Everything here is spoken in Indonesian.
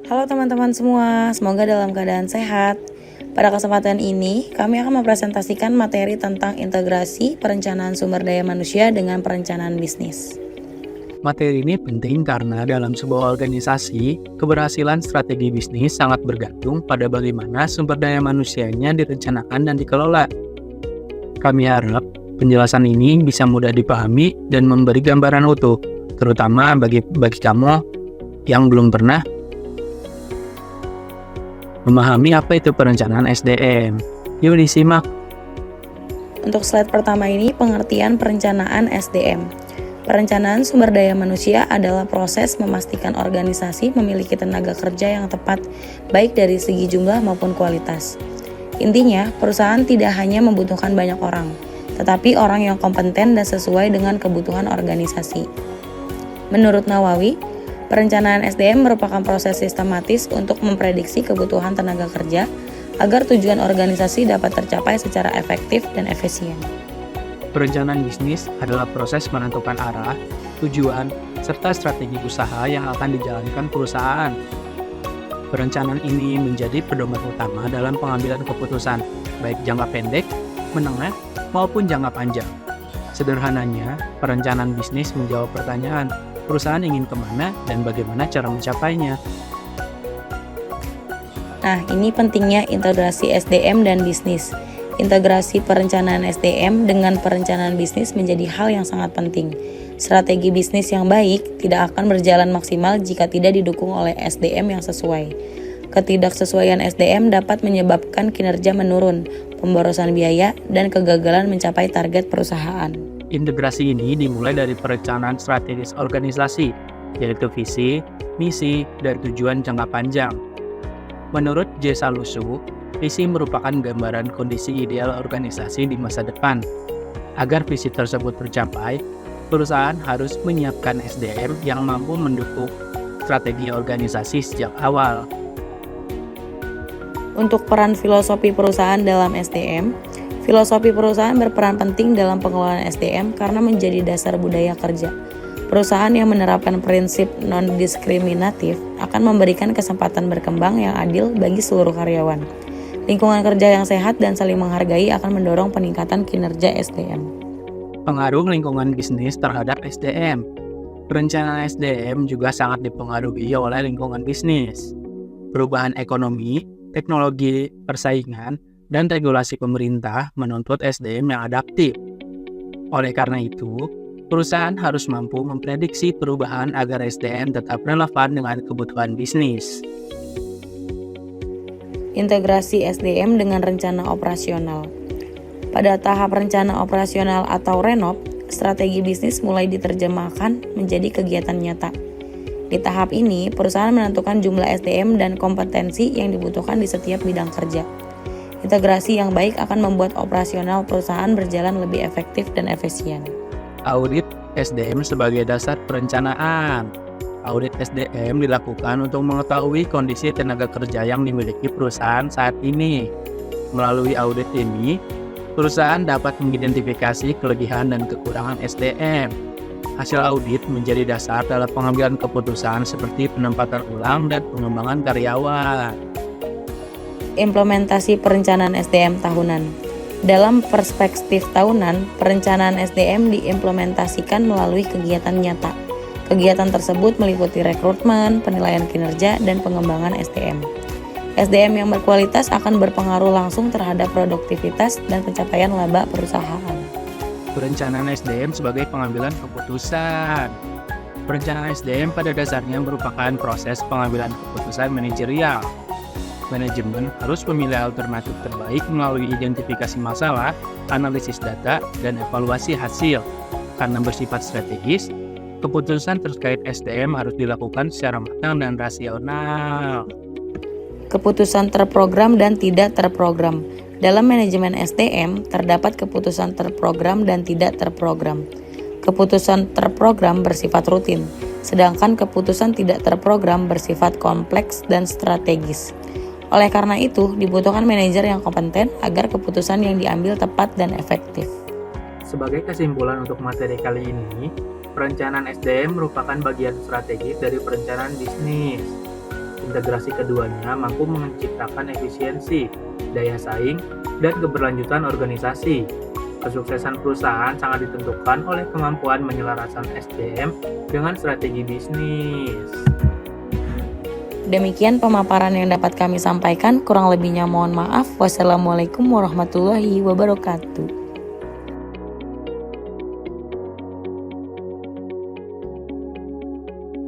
Halo teman-teman semua, semoga dalam keadaan sehat. Pada kesempatan ini, kami akan mempresentasikan materi tentang integrasi perencanaan sumber daya manusia dengan perencanaan bisnis. Materi ini penting karena dalam sebuah organisasi, keberhasilan strategi bisnis sangat bergantung pada bagaimana sumber daya manusianya direncanakan dan dikelola. Kami harap penjelasan ini bisa mudah dipahami dan memberi gambaran utuh, terutama bagi kamu yang belum pernah memahami apa itu perencanaan SDM. Yuk disimak. Untuk slide pertama ini, pengertian perencanaan SDM. Perencanaan sumber daya manusia adalah proses memastikan organisasi memiliki tenaga kerja yang tepat, baik dari segi jumlah maupun kualitas. Intinya, perusahaan tidak hanya membutuhkan banyak orang, tetapi orang yang kompeten dan sesuai dengan kebutuhan organisasi. Menurut Nawawi, perencanaan SDM merupakan proses sistematis untuk memprediksi kebutuhan tenaga kerja agar tujuan organisasi dapat tercapai secara efektif dan efisien. Perencanaan bisnis adalah proses menentukan arah, tujuan, serta strategi usaha yang akan dijalankan perusahaan. Perencanaan ini menjadi pedoman utama dalam pengambilan keputusan, baik jangka pendek, menengah, maupun jangka panjang. Sederhananya, perencanaan bisnis menjawab pertanyaan, perusahaan ingin kemana dan bagaimana cara mencapainya. Nah, ini pentingnya integrasi SDM dan bisnis. Integrasi perencanaan SDM dengan perencanaan bisnis menjadi hal yang sangat penting. Strategi bisnis yang baik tidak akan berjalan maksimal jika tidak didukung oleh SDM yang sesuai. Ketidaksesuaian SDM dapat menyebabkan kinerja menurun, pemborosan biaya, dan kegagalan mencapai target perusahaan. Integrasi ini dimulai dari perencanaan strategis organisasi, yaitu visi, misi, dan tujuan jangka panjang. Menurut J. Salusu, visi merupakan gambaran kondisi ideal organisasi di masa depan. Agar visi tersebut tercapai, perusahaan harus menyiapkan SDM yang mampu mendukung strategi organisasi sejak awal. Untuk peran filosofi perusahaan dalam SDM, filosofi perusahaan berperan penting dalam pengelolaan SDM karena menjadi dasar budaya kerja. Perusahaan yang menerapkan prinsip non-diskriminatif akan memberikan kesempatan berkembang yang adil bagi seluruh karyawan. Lingkungan kerja yang sehat dan saling menghargai akan mendorong peningkatan kinerja SDM. Pengaruh lingkungan bisnis terhadap SDM. Perencanaan SDM juga sangat dipengaruhi oleh lingkungan bisnis. Perubahan ekonomi, teknologi, persaingan, dan regulasi pemerintah menuntut SDM yang adaptif. Oleh karena itu, perusahaan harus mampu memprediksi perubahan agar SDM tetap relevan dengan kebutuhan bisnis. Integrasi SDM dengan rencana operasional. Pada tahap rencana operasional atau RENOP, strategi bisnis mulai diterjemahkan menjadi kegiatan nyata. Di tahap ini, perusahaan menentukan jumlah SDM dan kompetensi yang dibutuhkan di setiap bidang kerja. Integrasi yang baik akan membuat operasional perusahaan berjalan lebih efektif dan efisien. Audit SDM sebagai dasar perencanaan. Audit SDM dilakukan untuk mengetahui kondisi tenaga kerja yang dimiliki perusahaan saat ini. Melalui audit ini, perusahaan dapat mengidentifikasi kelebihan dan kekurangan SDM. Hasil audit menjadi dasar dalam pengambilan keputusan seperti penempatan ulang dan pengembangan karyawan. Implementasi perencanaan SDM tahunan. Dalam perspektif tahunan, perencanaan SDM diimplementasikan melalui kegiatan nyata. Kegiatan tersebut meliputi rekrutmen, penilaian kinerja, dan pengembangan SDM. SDM yang berkualitas akan berpengaruh langsung terhadap produktivitas dan pencapaian laba perusahaan. Perencanaan SDM sebagai pengambilan keputusan. Perencanaan SDM pada dasarnya merupakan proses pengambilan keputusan manajerial. Manajemen harus memilih alternatif terbaik melalui identifikasi masalah, analisis data, dan evaluasi hasil. Karena bersifat strategis, keputusan terkait SDM harus dilakukan secara matang dan rasional. Keputusan terprogram dan tidak terprogram. Dalam manajemen SDM, terdapat keputusan terprogram dan tidak terprogram. Keputusan terprogram bersifat rutin, sedangkan keputusan tidak terprogram bersifat kompleks dan strategis. Oleh karena itu, dibutuhkan manajer yang kompeten agar keputusan yang diambil tepat dan efektif. Sebagai kesimpulan untuk materi kali ini, perencanaan SDM merupakan bagian strategis dari perencanaan bisnis. Integrasi keduanya mampu menciptakan efisiensi, daya saing, dan keberlanjutan organisasi. Kesuksesan perusahaan sangat ditentukan oleh kemampuan menyelaraskan SDM dengan strategi bisnis. Demikian pemaparan yang dapat kami sampaikan, kurang lebihnya mohon maaf. Wassalamualaikum warahmatullahi wabarakatuh.